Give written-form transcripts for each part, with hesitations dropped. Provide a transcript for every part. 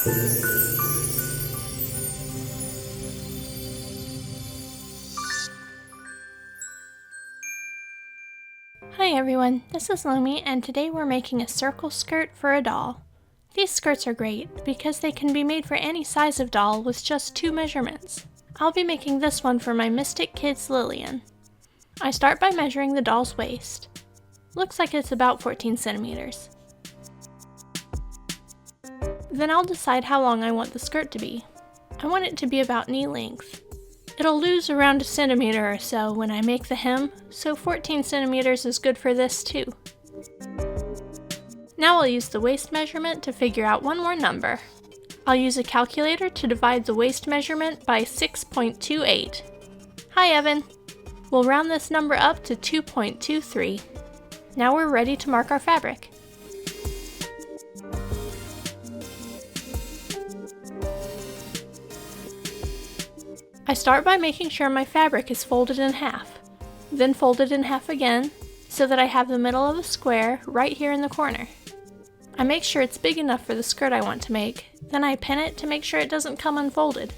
Hi everyone, this is Lomi, and today we're making a circle skirt for a doll. These skirts are great because they can be made for any size of doll with just 2 measurements. I'll be making this one for my Mystic Kids Lillian. I start by measuring the doll's waist. Looks like it's about 14 centimeters. Then I'll decide how long I want the skirt to be. I want it to be about knee length. It'll lose around a centimeter or so when I make the hem, so 14 centimeters is good for this too. Now I'll use the waist measurement to figure out one more number. I'll use a calculator to divide the waist measurement by 6.28. Hi Evan! We'll round this number up to 2.23. Now we're ready to mark our fabric. I start by making sure my fabric is folded in half, then folded in half again, so that I have the middle of a square right here in the corner. I make sure it's big enough for the skirt I want to make, then I pin it to make sure it doesn't come unfolded.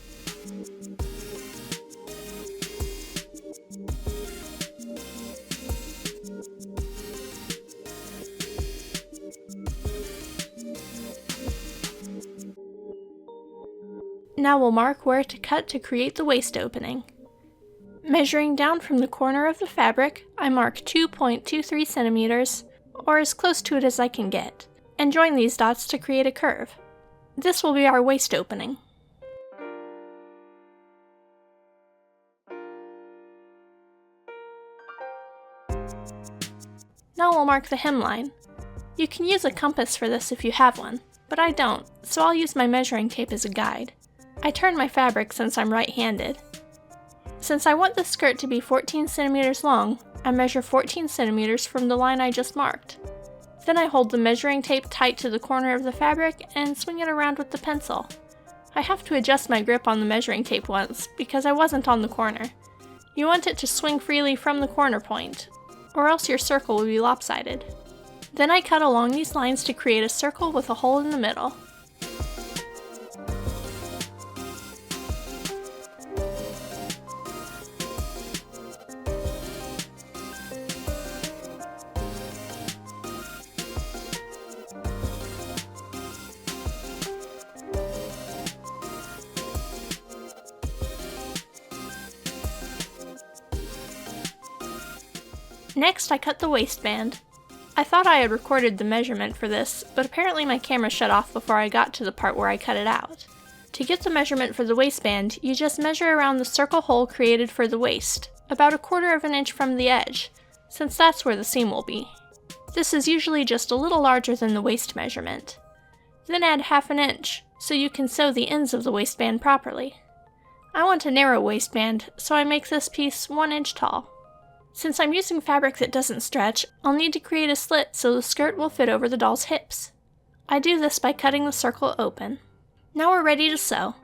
Now we'll mark where to cut to create the waist opening. Measuring down from the corner of the fabric, I mark 2.23 centimeters, or as close to it as I can get, and join these dots to create a curve. This will be our waist opening. Now we'll mark the hemline. You can use a compass for this if you have one, but I don't, so I'll use my measuring tape as a guide. I turn my fabric since I'm right-handed. Since I want the skirt to be 14 centimeters long, I measure 14 centimeters from the line I just marked. Then I hold the measuring tape tight to the corner of the fabric and swing it around with the pencil. I have to adjust my grip on the measuring tape once because I wasn't on the corner. You want it to swing freely from the corner point, or else your circle will be lopsided. Then I cut along these lines to create a circle with a hole in the middle. Next, I cut the waistband. I thought I had recorded the measurement for this, but apparently my camera shut off before I got to the part where I cut it out. To get the measurement for the waistband, you just measure around the circle hole created for the waist, about 1/4 inch from the edge, since that's where the seam will be. This is usually just a little larger than the waist measurement. Then add 1/2 inch, so you can sew the ends of the waistband properly. I want a narrow waistband, so I make this piece 1 inch tall. Since I'm using fabric that doesn't stretch, I'll need to create a slit so the skirt will fit over the doll's hips. I do this by cutting the circle open. Now we're ready to sew.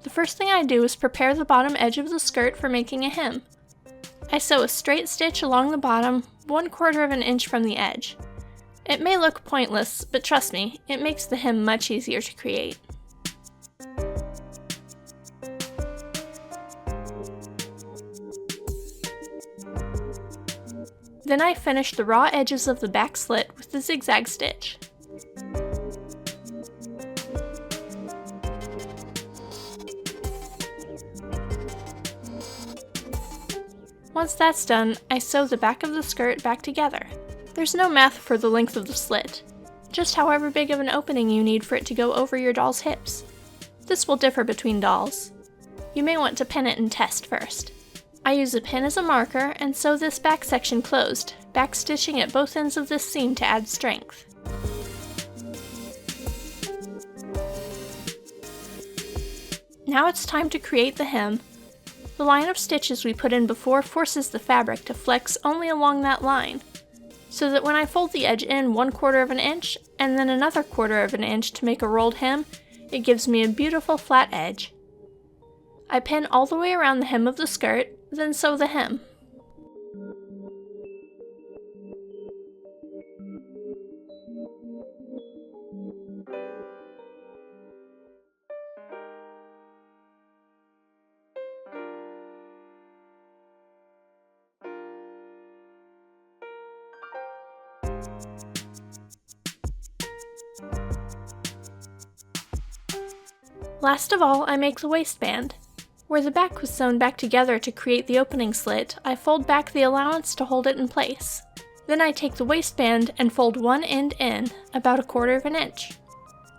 The first thing I do is prepare the bottom edge of the skirt for making a hem. I sew a straight stitch along the bottom, 1/4 inch from the edge. It may look pointless, but trust me, it makes the hem much easier to create. Then I finish the raw edges of the back slit with the zigzag stitch. Once that's done, I sew the back of the skirt back together. There's no math for the length of the slit, just however big of an opening you need for it to go over your doll's hips. This will differ between dolls. You may want to pin it and test first. I use a pin as a marker and sew this back section closed, backstitching at both ends of this seam to add strength. Now it's time to create the hem. The line of stitches we put in before forces the fabric to flex only along that line, so that when I fold the edge in 1/4 inch and then another 1/4 inch to make a rolled hem, it gives me a beautiful flat edge. I pin all the way around the hem of the skirt, then sew the hem. Last of all, I make the waistband. Where the back was sewn back together to create the opening slit, I fold back the allowance to hold it in place. Then I take the waistband and fold one end in, about 1/4 inch.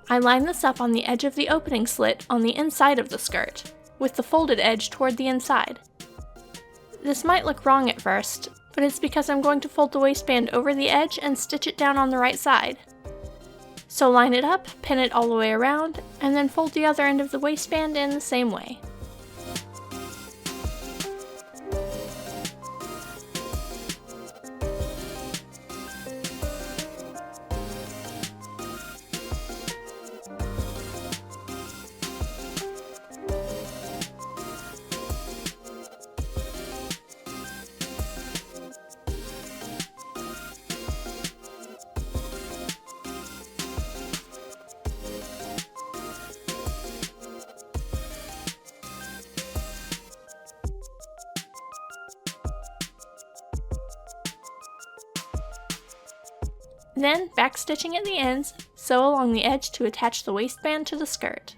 I line this up on the edge of the opening slit on the inside of the skirt, with the folded edge toward the inside. This might look wrong at first, but it's because I'm going to fold the waistband over the edge and stitch it down on the right side. So line it up, pin it all the way around, and then fold the other end of the waistband in the same way. Then, backstitching at the ends, sew along the edge to attach the waistband to the skirt.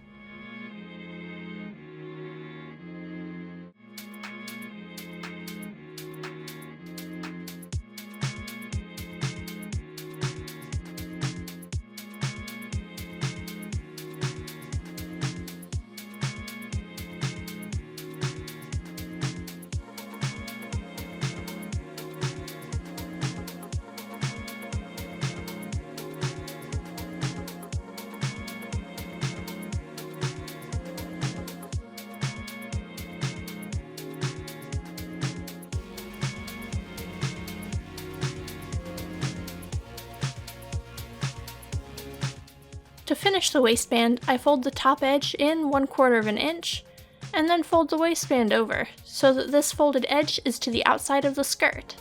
To finish the waistband, I fold the top edge in 1/4 inch, and then fold the waistband over, so that this folded edge is to the outside of the skirt.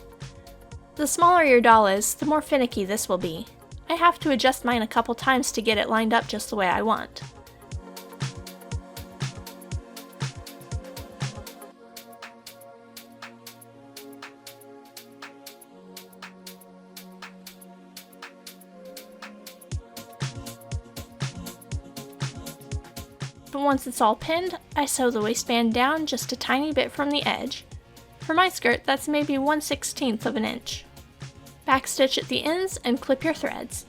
The smaller your doll is, the more finicky this will be. I have to adjust mine a couple times to get it lined up just the way I want. But once it's all pinned, I sew the waistband down just a tiny bit from the edge. For my skirt, that's maybe 1/16 of an inch. Backstitch at the ends and clip your threads.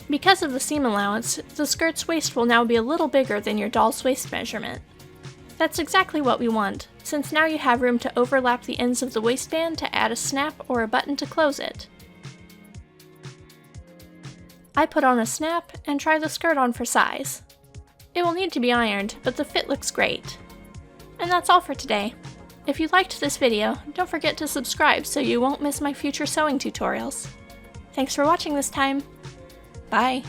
Because of the seam allowance, the skirt's waist will now be a little bigger than your doll's waist measurement. That's exactly what we want, since now you have room to overlap the ends of the waistband to add a snap or a button to close it. I put on a snap and try the skirt on for size. It will need to be ironed, but the fit looks great. And that's all for today. If you liked this video, don't forget to subscribe so you won't miss my future sewing tutorials. Thanks for watching this time. Bye!